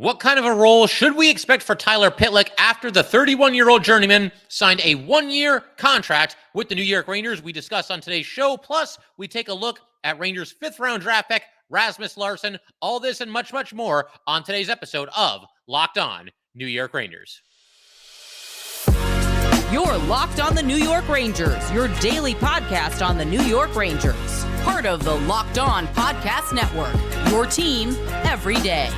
What kind of a role should we expect for Tyler Pitlick after the 31-year-old journeyman signed a one-year contract with the New York Rangers? We discuss on today's show. Plus, we take a look at Rangers' fifth-round draft pick, Rasmus Larsson. All this and much, much more on today's episode of Locked On New York Rangers. You're Locked On the New York Rangers, your daily podcast on the New York Rangers. Part of the Locked On Podcast Network, your team every day.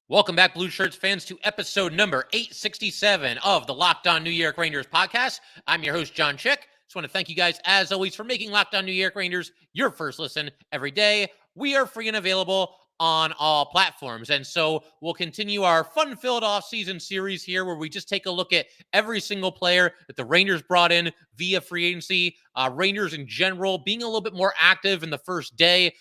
Welcome back, Blue Shirts fans, to episode number 867 of the Locked On New York Rangers podcast. I'm your host, John Chick. Just want to thank you guys, as always, for making Locked On New York Rangers your first listen every day. We are free and available on all platforms. And so we'll continue our fun-filled off-season series here where we just take a look at every single player that the Rangers brought in via free agency. Rangers in general being a little bit more active in the first 2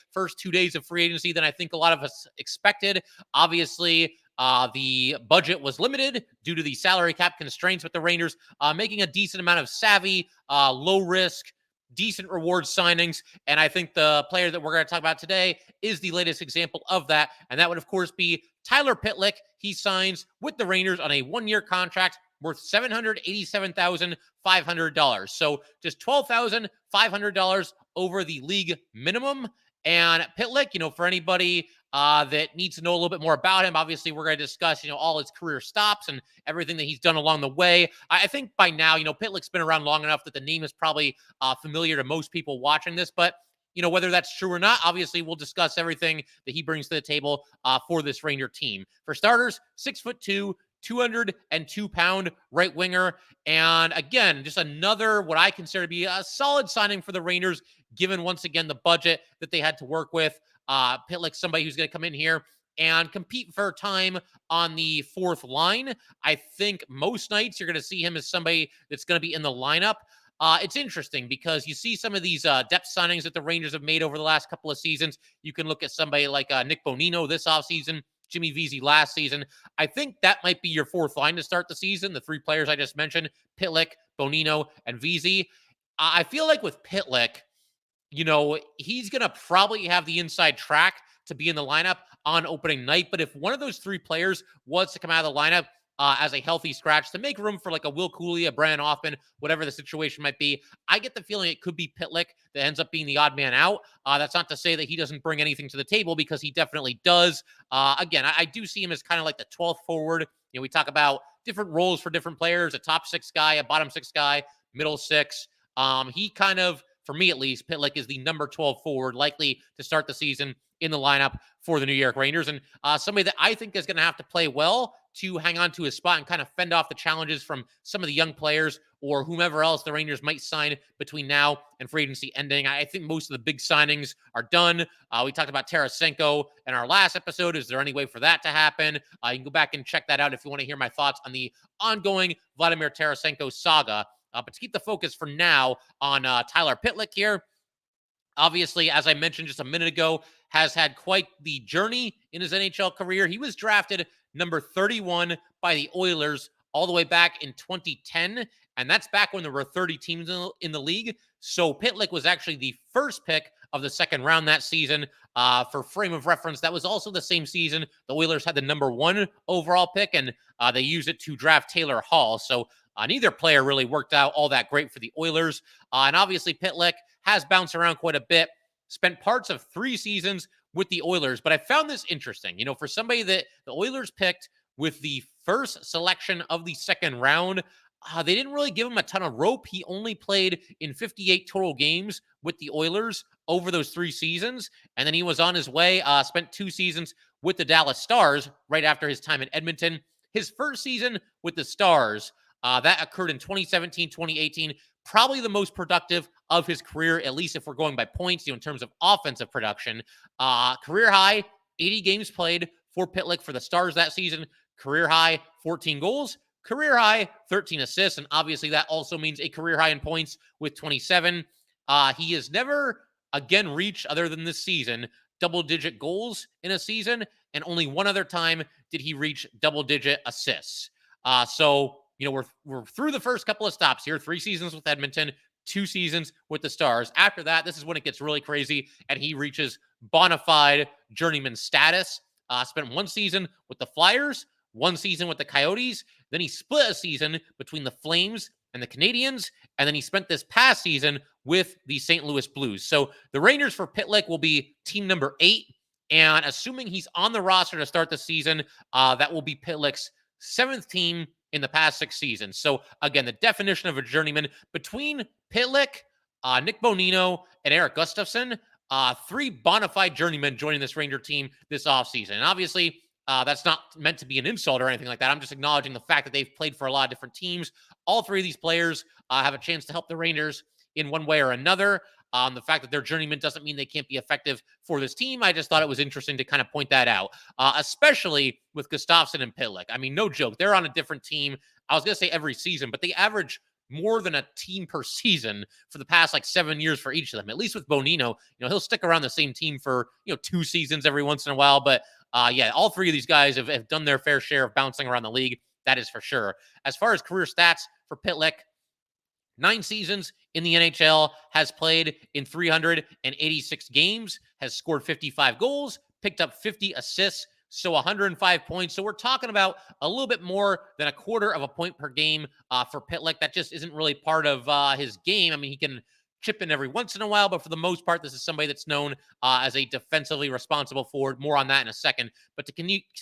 days of free agency than I think a lot of us expected. Obviously, the budget was limited due to the salary cap constraints with the Rangers, making a decent amount of savvy, low-risk, decent reward signings, and I think the player that we're going to talk about today is the latest example of that, and that would, of course, be Tyler Pitlick. He signs with the Rangers on a one-year contract worth $787,500, so just $12,500 over the league minimum. And Pitlick, for anybody that needs to know a little bit more about him, obviously we're going to discuss, all his career stops and everything that he's done along the way. I think by now, Pitlick's been around long enough that the name is probably familiar to most people watching this, but whether that's true or not, obviously we'll discuss everything that he brings to the table for this Ranger team. For starters, 6'2", 202-pound right winger. And again, just another what I consider to be a solid signing for the Rangers, given once again the budget that they had to work with. Pitlick, somebody who's going to come in here and compete for time on the fourth line. I think most nights you're going to see him as somebody that's going to be in the lineup. It's interesting because you see some of these depth signings that the Rangers have made over the last couple of seasons. You can look at somebody like Nick Bonino this offseason, Jimmy Vesey last season. I think that might be your fourth line to start the season. The three players I just mentioned, Pitlick, Bonino, and Vesey. I feel like with Pitlick, he's going to probably have the inside track to be in the lineup on opening night. But if one of those three players was to come out of the lineup as a healthy scratch to make room for like a Will Cooley, a Brandon Hoffman, whatever the situation might be, I get the feeling it could be Pitlick that ends up being the odd man out. That's not to say that he doesn't bring anything to the table, because he definitely does. Again, I do see him as kind of like the 12th forward. We talk about different roles for different players, a top six guy, a bottom six guy, middle six. He kind of, for me at least, Pitlick is the number 12 forward, likely to start the season in the lineup for the New York Rangers, and somebody that I think is going to have to play well to hang on to his spot and kind of fend off the challenges from some of the young players or whomever else the Rangers might sign between now and free agency ending. I think most of the big signings are done. We talked about Tarasenko in our last episode. Is there any way for that to happen? You can go back and check that out if you want to hear my thoughts on the ongoing Vladimir Tarasenko saga. But to keep the focus for now on Tyler Pitlick here, obviously, as I mentioned just a minute ago, has had quite the journey in his NHL career. He was drafted number 31 by the Oilers all the way back in 2010, and that's back when there were 30 teams in the league. So Pitlick was actually the first pick of the second round that season. For frame of reference, that was also the same season the Oilers had the number 1 overall pick, and they used it to draft Taylor Hall. So neither player really worked out all that great for the Oilers. And obviously, Pitlick has bounced around quite a bit, spent parts of 3 seasons with the Oilers. But I found this interesting. For somebody that the Oilers picked with the first selection of the second round, they didn't really give him a ton of rope. He only played in 58 total games with the Oilers over those 3 seasons. And then he was on his way, spent 2 seasons with the Dallas Stars right after his time in Edmonton. His first season with the Stars, that occurred in 2017, 2018, probably the most productive of his career, at least if we're going by points, in terms of offensive production. Career high, 80 games played for Pitlick for the Stars that season. Career high, 14 goals. Career high, 13 assists. And obviously that also means a career high in points with 27. He has never again reached, other than this season, double-digit goals in a season. And only one other time did he reach double-digit assists. So we're through the first couple of stops here, 3 seasons with Edmonton, 2 seasons with the Stars. After that, this is when it gets really crazy, and he reaches bona fide journeyman status. spent one season with the Flyers, one season with the Coyotes. Then he split a season between the Flames and the Canadiens. And then he spent this past season with the St. Louis Blues. So the Rangers for Pitlick will be team number 8. And assuming he's on the roster to start the season, that will be Pitlick's 7th team in the past 6 seasons. So again, the definition of a journeyman between Pitlick, Nick Bonino, and Eric Gustafsson, 3 bona fide journeymen joining this Ranger team this offseason. And obviously, that's not meant to be an insult or anything like that. I'm just acknowledging the fact that they've played for a lot of different teams. All 3 of these players have a chance to help the Rangers in one way or another. The fact that they're journeymen doesn't mean they can't be effective for this team. I just thought it was interesting to kind of point that out, especially with Gustafsson and Pitlick. I mean, no joke. They're on a different team. I was going to say every season, but they average more than a team per season for the past 7 years for each of them. At least with Bonino, he'll stick around the same team for 2 seasons every once in a while. But all 3 of these guys have done their fair share of bouncing around the league. That is for sure. As far as career stats for Pitlick, 9 seasons in the NHL, has played in 386 games, has scored 55 goals, picked up 50 assists, so 105 points. So we're talking about a little bit more than a quarter of a point per game for Pitlick. That just isn't really part of his game. I mean, he can chip in every once in a while, but for the most part, this is somebody that's known as a defensively responsible forward. More on that in a second. But to continue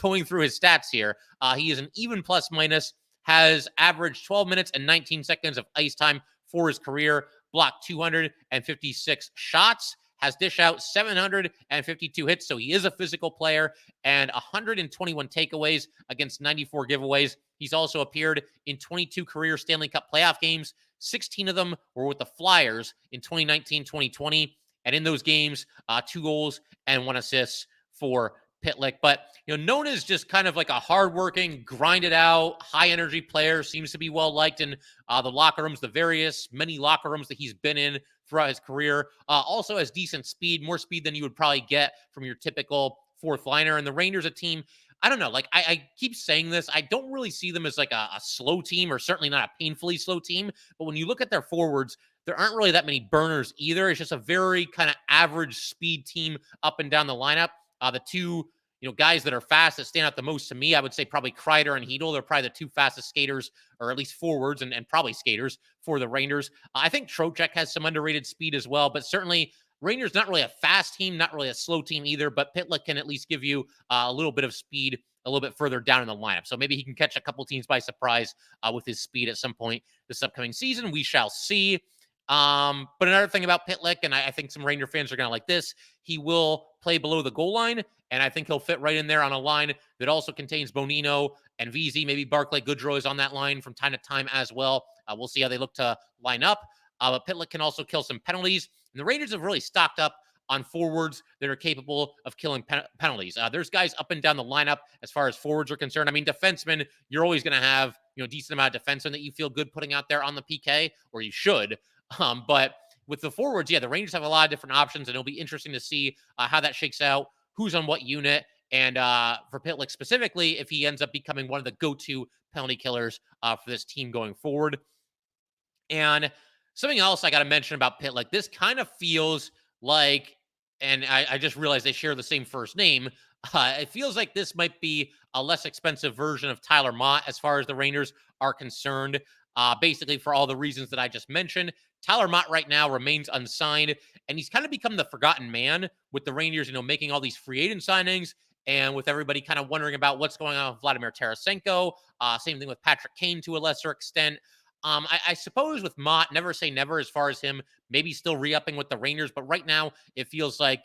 going through his stats here, he is an even plus minus, has averaged 12 minutes and 19 seconds of ice time for his career, blocked 256 shots, has dished out 752 hits, so he is a physical player, and 121 takeaways against 94 giveaways. He's also appeared in 22 career Stanley Cup playoff games. 16 of them were with the Flyers in 2019-2020, and in those games, 2 goals and 1 assist for Pitlick. But known as just kind of like a hardworking, grinded out, high energy player, seems to be well liked in the locker rooms, many locker rooms that he's been in throughout his career. Also has decent speed, more speed than you would probably get from your typical 4th liner. And the Rangers, a team, I don't know, I keep saying this, I don't really see them as a slow team, or certainly not a painfully slow team. But when you look at their forwards, there aren't really that many burners either. It's just a very kind of average speed team up and down the lineup. The 2 guys that are fast that stand out the most to me, I would say probably Kreider and Hedl. They're probably the 2 fastest skaters, or at least forwards and probably skaters for the Rangers. I think Trocheck has some underrated speed as well, but certainly Rangers not really a fast team, not really a slow team either, but Pitlick can at least give you a little bit of speed a little bit further down in the lineup. So maybe he can catch a couple teams by surprise with his speed at some point this upcoming season. We shall see. But another thing about Pitlick, and I think some Ranger fans are going to like this, he will play below the goal line, and I think he'll fit right in there on a line that also contains Bonino and VZ. Maybe Barclay Goodrow is on that line from time to time as well. We'll see how they look to line up. But Pitlick can also kill some penalties, and the Rangers have really stocked up on forwards that are capable of killing penalties. There's guys up and down the lineup as far as forwards are concerned. I mean, defensemen, you're always going to have a decent amount of defensemen that you feel good putting out there on the PK, or you should. But with the forwards, the Rangers have a lot of different options, and it'll be interesting to see how that shakes out, who's on what unit, and for Pitlick specifically, if he ends up becoming one of the go-to penalty killers for this team going forward. And something else I got to mention about Pitlick, this kind of feels like, and I just realized they share the same first name, it feels like this might be a less expensive version of Tyler Motte as far as the Rangers are concerned. Basically, for all the reasons that I just mentioned, Tyler Motte right now remains unsigned, and he's kind of become the forgotten man with the Rangers, making all these free agent signings, and with everybody kind of wondering about what's going on with Vladimir Tarasenko. Same thing with Patrick Kane to a lesser extent. I suppose with Motte, never say never as far as him maybe still re-upping with the Rangers, but right now it feels like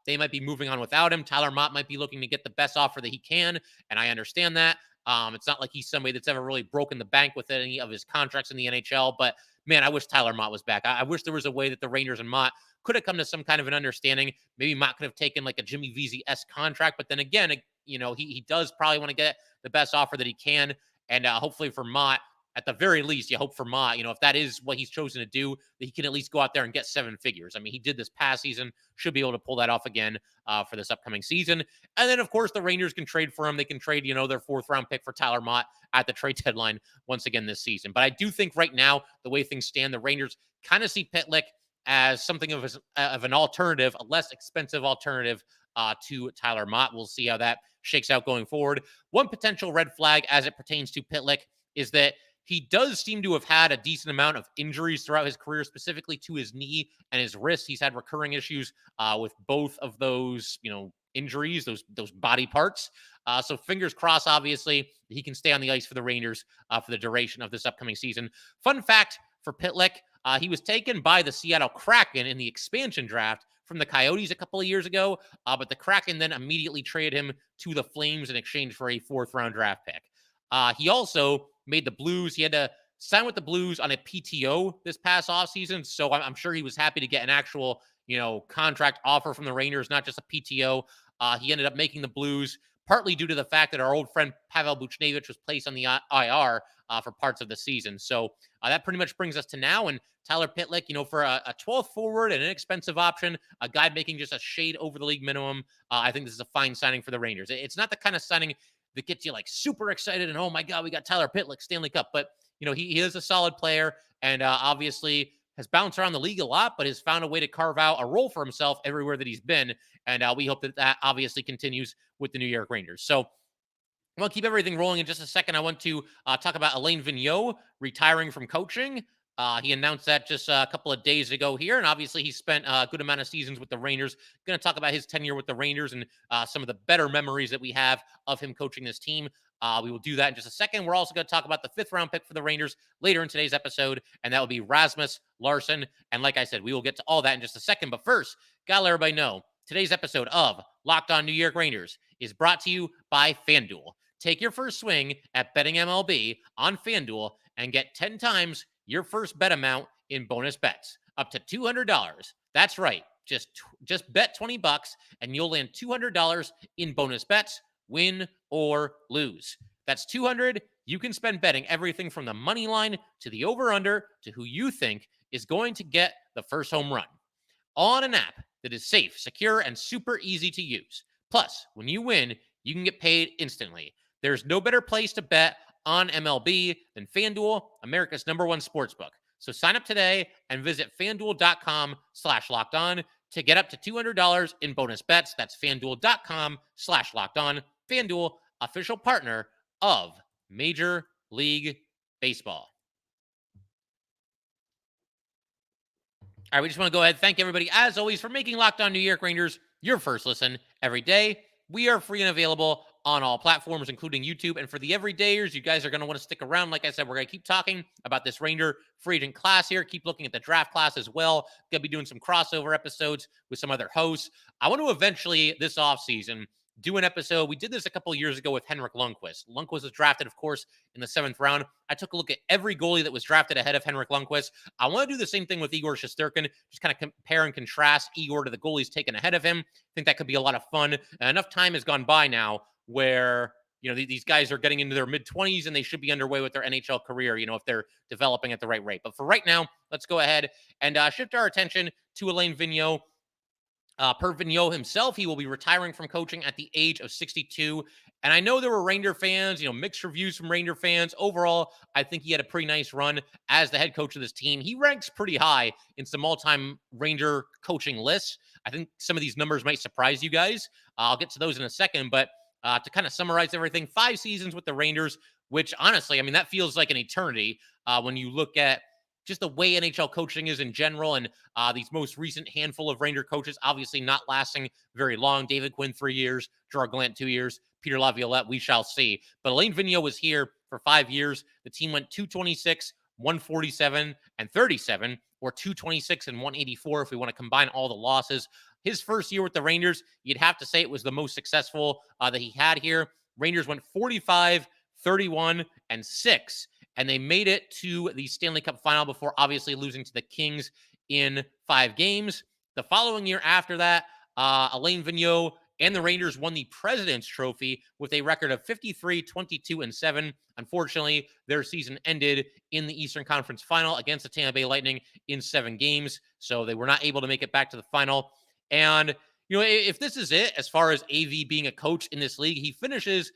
they might be moving on without him. Tyler Motte might be looking to get the best offer that he can, and I understand that. It's not like he's somebody that's ever really broken the bank with any of his contracts in the NHL, but man, I wish Tyler Motte was back. I wish there was a way that the Rangers and Motte could have come to some kind of an understanding. Maybe Motte could have taken like a Jimmy VZ-esque contract, but then again, he does probably want to get the best offer that he can, and hopefully for Motte, at the very least, you hope for Motte, if that is what he's chosen to do, that he can at least go out there and get 7 figures. I mean, he did this past season, should be able to pull that off again for this upcoming season. And then, of course, the Rangers can trade for him. They can trade, their 4th-round pick for Tyler Motte at the trade deadline once again this season. But I do think right now, the way things stand, the Rangers kind of see Pitlick as something of an alternative, a less expensive alternative to Tyler Motte. We'll see how that shakes out going forward. One potential red flag as it pertains to Pitlick is that he does seem to have had a decent amount of injuries throughout his career, specifically to his knee and his wrist. He's had recurring issues with both of those, injuries, those body parts. So fingers crossed, obviously, he can stay on the ice for the Rangers for the duration of this upcoming season. Fun fact for Pitlick, he was taken by the Seattle Kraken in the expansion draft from the Coyotes a couple of years ago, but the Kraken then immediately traded him to the Flames in exchange for a 4th-round draft pick. He also made the Blues. He had to sign with the Blues on a PTO this past offseason, so I'm sure he was happy to get an actual, contract offer from the Rangers, not just a PTO. He ended up making the Blues, partly due to the fact that our old friend Pavel Buchnevich was placed on the IR for parts of the season. So that pretty much brings us to now. And Tyler Pitlick, for a 12th forward and an inexpensive option, a guy making just a shade over the league minimum, I think this is a fine signing for the Rangers. It's not the kind of signing that gets you like super excited and, oh my God, we got Tyler Pitlick, Stanley Cup. But, he is a solid player and obviously has bounced around the league a lot, but has found a way to carve out a role for himself everywhere that he's been. And we hope that obviously continues with the New York Rangers. So I'll keep everything rolling in just a second. I want to talk about Alain Vigneault retiring from coaching. He announced that just a couple of days ago here, and obviously he spent a good amount of seasons with the Rangers. Going to talk about his tenure with the Rangers and some of the better memories that we have of him coaching this team. We will do that in just a second. We're also going to talk about the 5th-round pick for the Rangers later in today's episode, and that will be Rasmus Larsson. And like I said, we will get to all that in just a second. But first, got to let everybody know, today's episode of Locked On New York Rangers is brought to you by FanDuel. Take your first swing at betting MLB on FanDuel and get 10 times your first bet amount in bonus bets, up to $200. That's right. Just bet $20 and you'll land $200 in bonus bets, win or lose. That's $200 you can spend betting everything from the money line to the over-under to who you think is going to get the first home run. On an app that is safe, secure, and super easy to use. Plus, when you win, you can get paid instantly. There's no better place to bet on MLB than FanDuel, America's #1 sportsbook. So sign up today and visit FanDuel.com/lockedon to get up to $200 in bonus bets. That's FanDuel.com/lockedon. FanDuel, official partner of Major League Baseball. All right, we just want to go ahead and thank everybody, as always, for making Locked On New York Rangers your first listen every day. We are free and available on all platforms, including YouTube. And for the everydayers, you guys are going to want to stick around. Like I said, we're going to keep talking about this Ranger free agent class here. Keep looking at the draft class as well. Going to be doing some crossover episodes with some other hosts. I want to eventually, this offseason, do an episode. We did this a couple of years ago with Henrik Lundqvist. Lundqvist was drafted, of course, in the 7th round. I took a look at every goalie that was drafted ahead of Henrik Lundqvist. I want to do the same thing with Igor Shesterkin, just kind of compare and contrast Igor to the goalies taken ahead of him. I think that could be a lot of fun. Enough time has gone by now where, these guys are getting into their mid-20s and they should be underway with their NHL career, if they're developing at the right rate. But for right now, let's go ahead and shift our attention to Alain Vigneault. Per Vigneault himself, he will be retiring from coaching at the age of 62. And I know there were Ranger fans, mixed reviews from Ranger fans. Overall, I think he had a pretty nice run as the head coach of this team. He ranks pretty high in some all-time Ranger coaching lists. I think some of these numbers might surprise you guys. I'll get to those in a second. But to kind of summarize everything, 5 seasons with the Rangers, which honestly, that feels like an eternity when you look at just the way NHL coaching is in general, and these most recent handful of Ranger coaches obviously not lasting very long. David Quinn, 3 years. Gerard Gallant, 2 years. Peter Laviolette, we shall see. But Alain Vigneault was here for 5 years. The team went 226, 147, and 37, or 226 and 184 if we want to combine all the losses. His first year with the Rangers, you'd have to say it was the most successful that he had here. Rangers went 45, 31, and 6. And they made it to the Stanley Cup final before obviously losing to the Kings in 5 games. The following year after that, Alain Vigneault and the Rangers won the President's Trophy with a record of 53, 22, and 7. Unfortunately, their season ended in the Eastern Conference final against the Tampa Bay Lightning in 7 games. So they were not able to make it back to the final. And, if this is it, as far as AV being a coach in this league, he finishes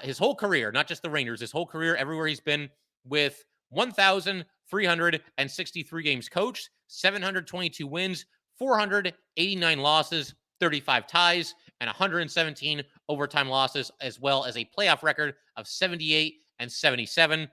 his whole career, not just the Rangers, his whole career, everywhere he's been, with 1,363 games coached, 722 wins, 489 losses, 35 ties, and 117 overtime losses, as well as a playoff record of 78 and 77.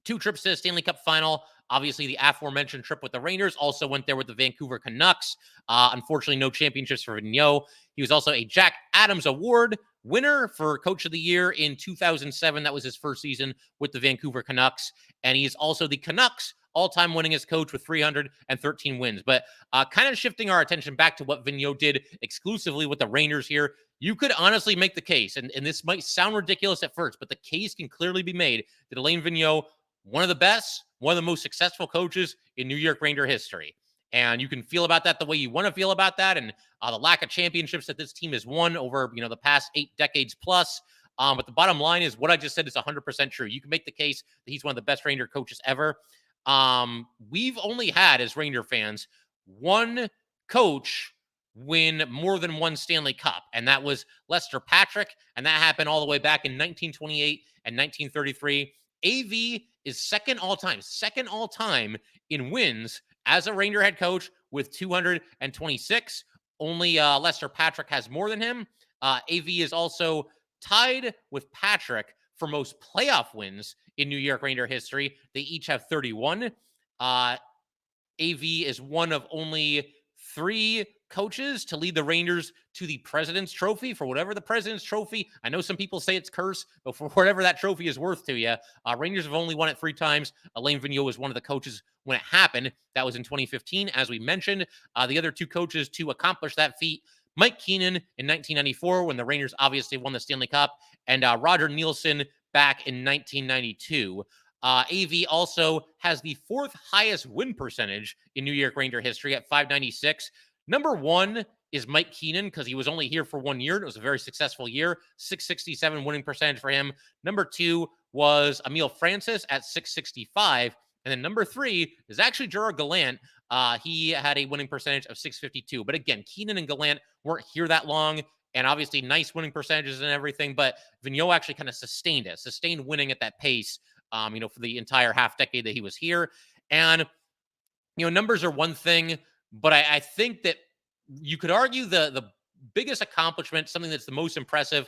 2 trips to the Stanley Cup final. Obviously, the aforementioned trip with the Rangers, also went there with the Vancouver Canucks. Unfortunately, no championships for Vigneault. He was also a Jack Adams Award winner for Coach of the Year in 2007. That was his first season with the Vancouver Canucks. And he's also the Canucks all-time winningest coach with 313 wins. But kind of shifting our attention back to what Vigneault did exclusively with the Rangers here, you could honestly make the case, and this might sound ridiculous at first, but the case can clearly be made that Alain Vigneault, one of the best, one of the most successful coaches in New York Ranger history. And you can feel about that the way you want to feel about that, and the lack of championships that this team has won over the past 8 decades plus. But the bottom line is what I just said is 100% true. You can make the case that he's one of the best Ranger coaches ever. We've only had, as Ranger fans, one coach win more than one Stanley Cup, and that was Lester Patrick, and that happened all the way back in 1928 and 1933. AV is second all time in wins as a Ranger head coach with 226. Only Lester Patrick has more than him. AV is also tied with Patrick for most playoff wins in New York Ranger history. They each have 31. AV is one of only 3 coaches to lead the Rangers to the President's Trophy. For whatever the President's Trophy, I know some people say it's cursed, but for whatever that trophy is worth to you, Rangers have only won it 3 times. Alain Vigneault was one of the coaches when it happened. That was in 2015, as we mentioned. The other 2 coaches to accomplish that feat, Mike Keenan in 1994, when the Rangers obviously won the Stanley Cup, and Roger Nielsen back in 1992. AV also has the 4th highest win percentage in New York Ranger history at .596. Number 1 is Mike Keenan because he was only here for 1 year. It was a very successful year. .667 winning percentage for him. Number 2 was Emile Francis at .665. And then number 3 is actually Gerard Gallant. He had a winning percentage of .652. But again, Keenan and Gallant weren't here that long. And obviously nice winning percentages and everything. But Vigneault actually kind of sustained winning at that pace, for the entire half decade that he was here. And, numbers are one thing, but I think that you could argue the biggest accomplishment, something that's the most impressive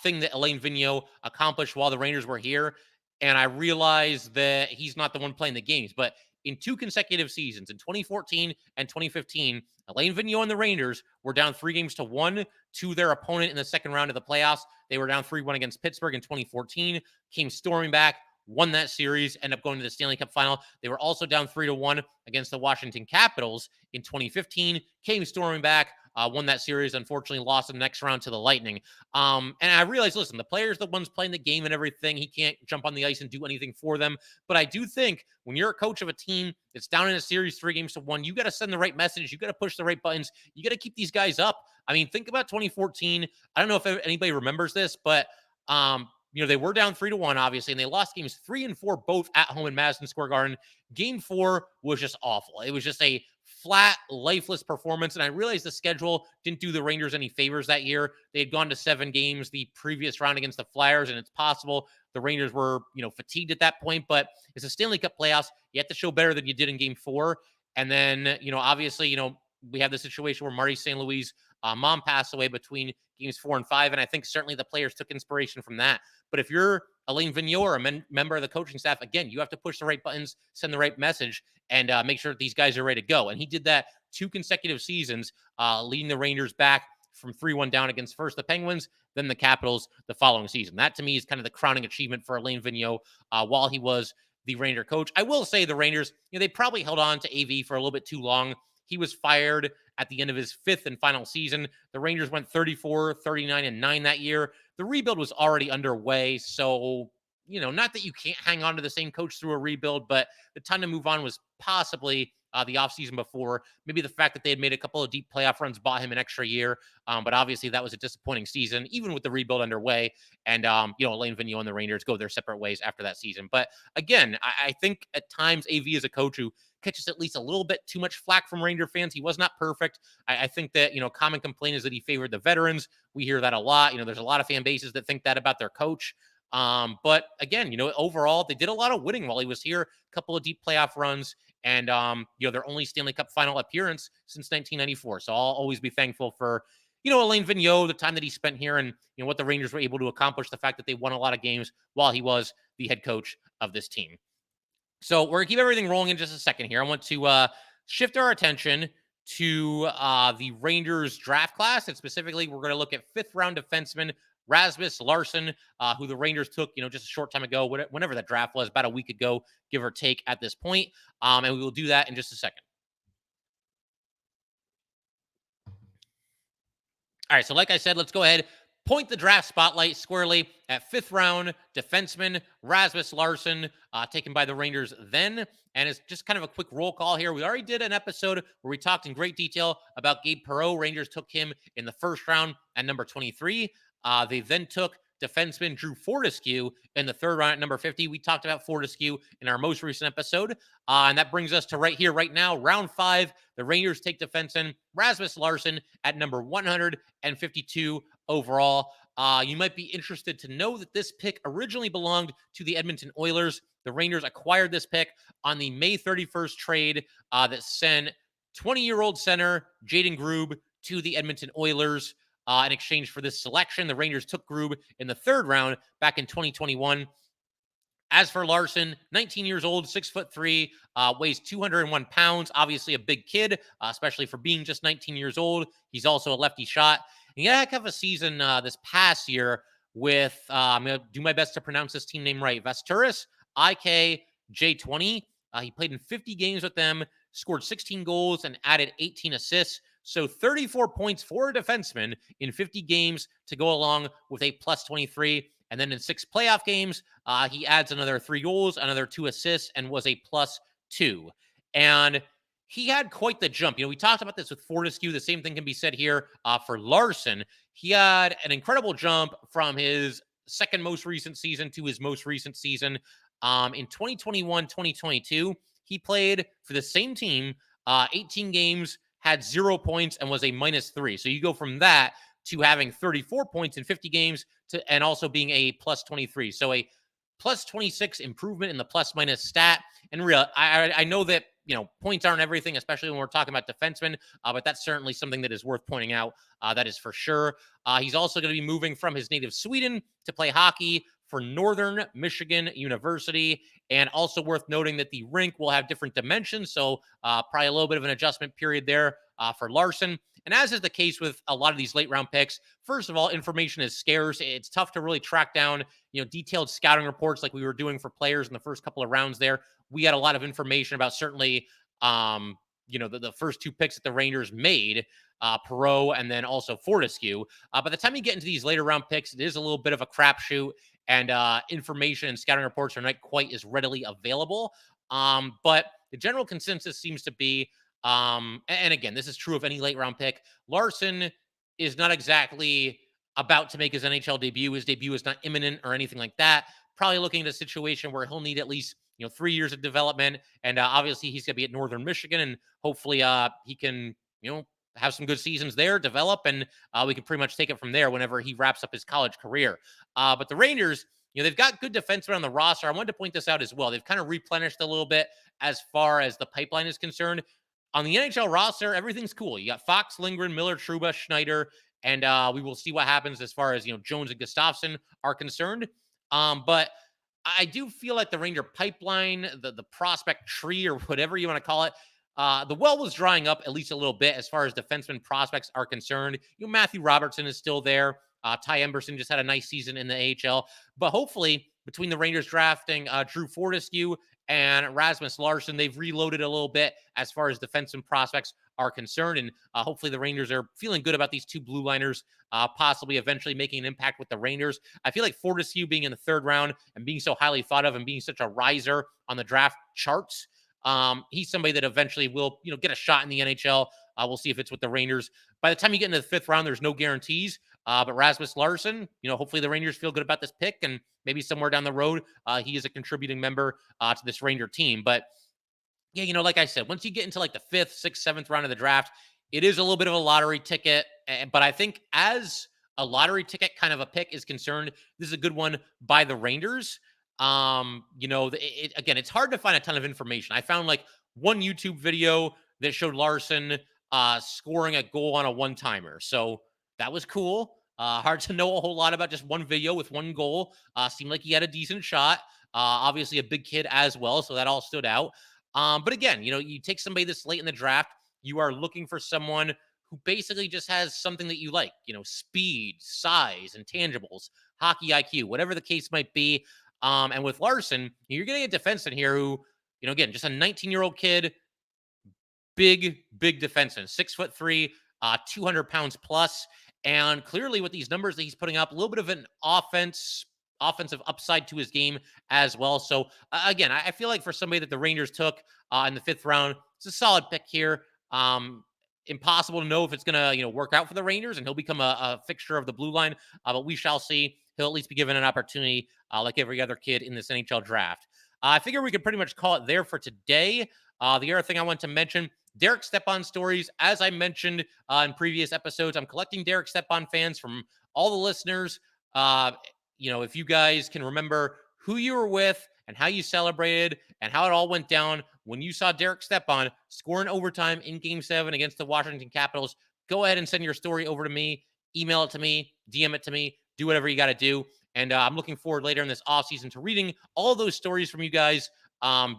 thing that Alain Vigneault accomplished while the Rangers were here. And I realize that he's not the one playing the games, but in 2 consecutive seasons, in 2014 and 2015, Alain Vigneault and the Rangers were down 3-1 to their opponent in the second round of the playoffs. They were down 3-1 against Pittsburgh in 2014, came storming back, won that series, ended up going to the Stanley Cup final. They were also down 3-1 against the Washington Capitals in 2015, came storming back, won that series, unfortunately lost in the next round to the Lightning. And I realized, listen, the player's the ones playing the game and everything. He can't jump on the ice and do anything for them. But I do think when you're a coach of a team that's down in a series 3-1, you got to send the right message. You got to push the right buttons. You got to keep these guys up. I mean, think about 2014. I don't know if anybody remembers this, but they were down 3-1, obviously, and they lost games 3 and 4, both at home in Madison Square Garden. Game 4 was just awful. It was just a flat, lifeless performance. And I realized the schedule didn't do the Rangers any favors that year. They had gone to 7 games the previous round against the Flyers, and it's possible the Rangers were, fatigued at that point. But it's a Stanley Cup playoffs. You have to show better than you did in Game 4. And then, obviously, we have the situation where Marty St. Louis' mom passed away between games 4 and 5. And I think certainly the players took inspiration from that. But if you're Alain Vigneault or a member of the coaching staff, again, you have to push the right buttons, send the right message, and make sure that these guys are ready to go. And he did that 2 consecutive seasons, leading the Rangers back from 3-1 down against first the Penguins, then the Capitals the following season. That, to me, is kind of the crowning achievement for Alain Vigneault while he was the Ranger coach. I will say the Rangers, they probably held on to AV for a little bit too long. He was fired at the end of his 5th and final season. The Rangers went 34, 39, and 9 that year. The rebuild was already underway. So, not that you can't hang on to the same coach through a rebuild, but the time to move on was possibly the offseason before. Maybe the fact that they had made a couple of deep playoff runs bought him an extra year. But obviously that was a disappointing season, even with the rebuild underway. And, Alain Vigneault and the Rangers go their separate ways after that season. But again, I think at times AV is a coach who catches at least a little bit too much flack from Ranger fans. He was not perfect. I think that, common complaint is that he favored the veterans. We hear that a lot. There's a lot of fan bases that think that about their coach. But again, overall, they did a lot of winning while he was here. A couple of deep playoff runs. and their only Stanley Cup final appearance since 1994. So I'll always be thankful for Alain Vigneault, the time that he spent here, and what the Rangers were able to accomplish, the fact that they won a lot of games while he was the head coach of this team. So we're going to keep everything rolling in just a second here. I want to shift our attention to the Rangers draft class, and specifically we're going to look at 5th round defenseman Rasmus Larson, who the Rangers took, just a short time ago, whenever the draft was, about a week ago, give or take at this point. And we will do that in just a second. All right, so like I said, let's go ahead, point the draft spotlight squarely at 5th round defenseman Rasmus Larson, taken by the Rangers then. And it's just kind of a quick roll call here. We already did an episode where we talked in great detail about Gabe Perreault. Rangers took him in the 1st round at number 23. They then took defenseman Drew Fortescue in the 3rd round at number 50. We talked about Fortescue in our most recent episode. And that brings us to right here, right now, round 5. The Rangers take defenseman Rasmus Larson at number 152 overall. You might be interested to know that this pick originally belonged to the Edmonton Oilers. The Rangers acquired this pick on the May 31st trade that sent 20-year-old center Jaden Grube to the Edmonton Oilers. In exchange for this selection, the Rangers took Grube in the 3rd round back in 2021. As for Larson, 19 years old, 6'3", weighs 201 pounds. Obviously a big kid, especially for being just 19 years old. He's also a lefty shot. And he had a heck of a season this past year with, I'm going to do my best to pronounce this team name right, Vasturis IKJ20. He played in 50 games with them, scored 16 goals, and added 18 assists. So 34 points for a defenseman in 50 games to go along with a plus 23. And then in 6 playoff games, he adds another 3 goals, another 2 assists, and was a plus 2. And he had quite the jump. We talked about this with Fortescue. The same thing can be said here for Larson. He had an incredible jump from his second most recent season to his most recent season. In 2021-2022, he played for the same team, 18 games, had 0 points, and was a -3. So you go from that to having 34 points in 50 games and also being a plus 23. So a plus 26 improvement in the plus-minus stat. And I know that, points aren't everything, especially when we're talking about defensemen, but that's certainly something that is worth pointing out. That is for sure. He's also going to be moving from his native Sweden to play hockey for Northern Michigan University. And also worth noting that the rink will have different dimensions. So probably a little bit of an adjustment period there for Larson. And as is the case with a lot of these late round picks, first of all, information is scarce. It's tough to really track down, detailed scouting reports like we were doing for players in the first couple of rounds there. We had a lot of information about certainly, the first 2 picks that the Rangers made, Perreault and then also Fortescue. By the time you get into these later round picks, it is a little bit of a crapshoot, and information and scouting reports are not quite as readily available. But the general consensus seems to be, and again, this is true of any late round pick, Larson is not exactly about to make his NHL debut. His debut is not imminent or anything like that. Probably looking at a situation where he'll need at least 3 years of development, and obviously he's going to be at Northern Michigan, and hopefully he can have some good seasons there, develop, and we can pretty much take it from there whenever he wraps up his college career. But the Rangers, they've got good defensemen on the roster. I wanted to point this out as well. They've kind of replenished a little bit as far as the pipeline is concerned. On the NHL roster, everything's cool. You got Fox, Lindgren, Miller, Trouba, Schneider, and we will see what happens as far as Jones and Gustafsson are concerned. But I do feel like the Ranger pipeline, the prospect tree, or whatever you want to call it, the well was drying up at least a little bit as far as defenseman prospects are concerned. Matthew Robertson is still there. Ty Emberson just had a nice season in the AHL. But hopefully, between the Rangers drafting Drew Fortescue and Rasmus Larson, they've reloaded a little bit as far as defenseman prospects are concerned. And hopefully the Rangers are feeling good about these 2 blue liners, possibly eventually making an impact with the Rangers. I feel like Fortescue being in the 3rd round and being so highly thought of and being such a riser on the draft charts, he's somebody that eventually will, get a shot in the NHL. We'll see if it's with the Rangers. By the time you get into the 5th round, there's no guarantees. But Rasmus Larson, hopefully the Rangers feel good about this pick, and maybe somewhere down the road, he is a contributing member to this Ranger team. But yeah, like I said, once you get into like the 5th, 6th, 7th round of the draft, it is a little bit of a lottery ticket. But I think as a lottery ticket kind of a pick is concerned, this is a good one by the Rangers. Again, it's hard to find a ton of information. I found like one YouTube video that showed Larson scoring a goal on a one-timer. So that was cool. Hard to know a whole lot about just one video with one goal. Seemed like he had a decent shot. Obviously a big kid as well, so that all stood out. But again, you take somebody this late in the draft, you are looking for someone who basically just has something that you like, speed, size, intangibles, hockey IQ, whatever the case might be. And with Larson, you're getting a defenseman here who, again, just a 19-year-old kid, big defenseman, 6'3", 200 pounds plus. And clearly with these numbers that he's putting up, a little bit of an offensive upside to his game as well. So again, I feel like for somebody that the Rangers took in the 5th round, it's a solid pick here. Impossible to know if it's going to, work out for the Rangers and he'll become a fixture of the blue line, but we shall see. He'll at least be given an opportunity like every other kid in this NHL draft. I figure we could pretty much call it there for today. The other thing I want to mention, Derek Stepan stories. As I mentioned in previous episodes, I'm collecting Derek Stepan fans from all the listeners. If you guys can remember who you were with and how you celebrated and how it all went down when you saw Derek Stepan score in overtime in Game 7 against the Washington Capitals, go ahead and send your story over to me, email it to me, DM it to me, do whatever you got to do. And I'm looking forward later in this offseason to reading all those stories from you guys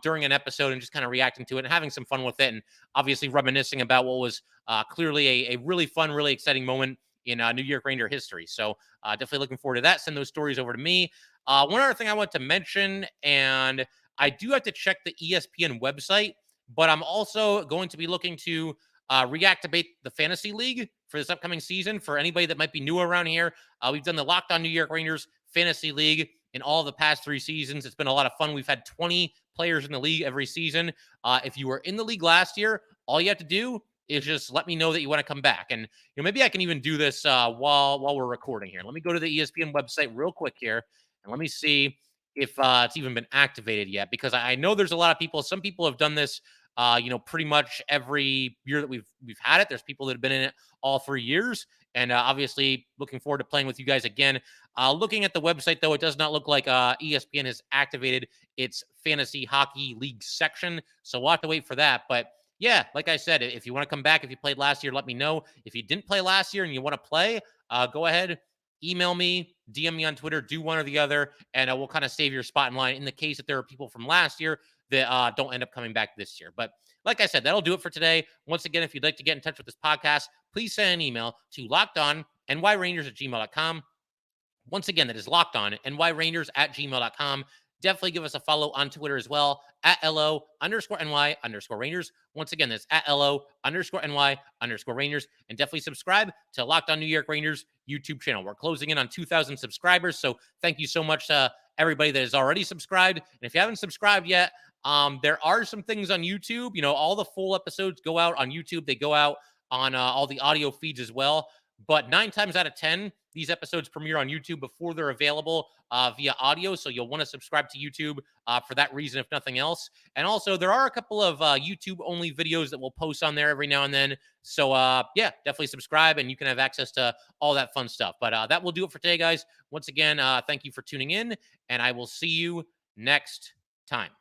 during an episode and just kind of reacting to it and having some fun with it and obviously reminiscing about what was clearly a really fun, really exciting moment in New York Ranger history. So definitely looking forward to that. Send those stories over to me. One other thing I want to mention, and I do have to check the ESPN website, but I'm also going to be looking to reactivate the fantasy league for this upcoming season. For anybody that might be new around here, we've done the Locked On New York Rangers fantasy league in all the past 3 seasons. It's been a lot of fun. We've had 20 players in the league every season. If you were in the league last year, all you have to do is just let me know that you want to come back. And maybe I can even do this while we're recording here. Let me go to the ESPN website real quick here, and let me see if it's even been activated yet, because I know there's a lot of people. Some people have done this, pretty much every year that we've had it. There's people that have been in it all 3 years, and obviously looking forward to playing with you guys again. Looking at the website, though, it does not look like ESPN has activated its fantasy hockey league section, so we'll have to wait for that. But yeah, like I said, if you want to come back, if you played last year, let me know. If you didn't play last year and you want to play, go ahead, email me, DM me on Twitter, do one or the other, and we'll kind of save your spot in line in the case that there are people from last year that don't end up coming back this year. But like I said, that'll do it for today. Once again, if you'd like to get in touch with this podcast, please send an email to lockedonnyrangers@gmail.com. Once again, that is lockedonnyrangers@gmail.com. Definitely give us a follow on Twitter as well, @LO_NY_Rangers. Once again, that's @LO_NY_Rangers. And definitely subscribe to Locked On New York Rangers YouTube channel. We're closing in on 2,000 subscribers. So thank you so much to everybody that has already subscribed. And if you haven't subscribed yet, there are some things on YouTube. All the full episodes go out on YouTube. They go out on all the audio feeds as well. But 9 times out of 10, these episodes premiere on YouTube before they're available via audio. So you'll want to subscribe to YouTube for that reason, if nothing else. And also, there are a couple of YouTube-only videos that we'll post on there every now and then. So, yeah, definitely subscribe, and you can have access to all that fun stuff. But that will do it for today, guys. Once again, thank you for tuning in, and I will see you next time.